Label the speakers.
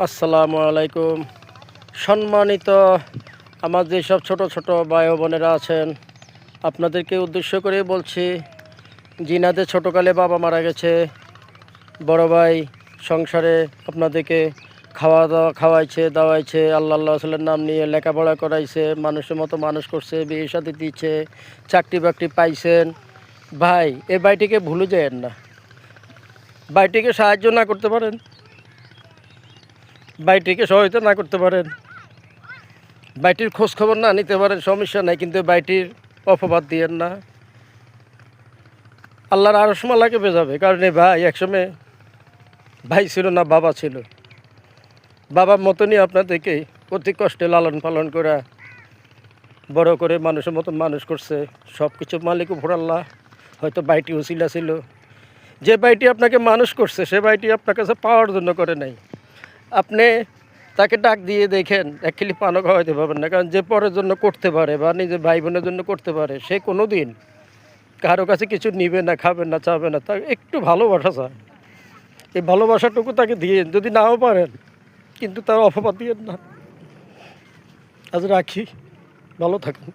Speaker 1: আসসালামু আলাইকুম। সম্মানিত আমার যেসব ছোট ছোট ভাই ও বোনেরা আছেন, আপনাদেরকে উদ্দেশ্য করে বলছি, জিনাদের ছোটোকালে বাবা মারা গেছে, বড় ভাই সংসারে আপনাদেরকে খাওয়া দাওয়া খাওয়াইছে দাওয়াইছে, আল্লাহ রাসূলের নাম নিয়ে লেখাপড়া করাইছে, মানুষের মতো মানুষ করছে, বিয়ে শাদী দিচ্ছে, চাকরি বাকরি পাইছেন। ভাই, এই ভাইটিকে ভুলে যায়েন না। ভাইটিকে সাহায্য না করতে পারেন, ভাইটিকে সহায়তা না করতে পারেন, বাইটির খোঁজ খবর না নিতে পারেন, সমস্যা নাই, কিন্তু বাইটির অপবাদ দিয়েন না। আল্লাহর আরশ মালাকে বেজাবে। কারণ এই ভাই একসময় ভাই ছিল না, বাবা ছিল। বাবার মতনই আপনাদেরকে অতি কষ্টে লালন পালন করে বড় করে মানুষের মতন মানুষ করছে। সব কিছু মালিক উপর আল্লাহ। হয়তো বাইটি উসিলা ছিল, যে বাইটি আপনাকে মানুষ করছে সে বাইটি আপনার কাছে পাওয়ার জন্য করে নাই। আপনি তাকে ডাক দিয়ে দেখেন, এক খিলি পানও খাওয়াইতে পারবেন না। কারণ যে পরের জন্য করতে পারে বা নিজের ভাই বোনের জন্য করতে পারে, সে কোনো দিন কারো কাছে কিছু নিবে না, খাবে না, চাবে না। তার একটু ভালোবাসা চায়, এই ভালোবাসাটুকু তাকে দিয়ে, যদি নাও পারেন কিন্তু তার অপবাদ দিয়েন না। আজ রাখি, ভালো থাকুন।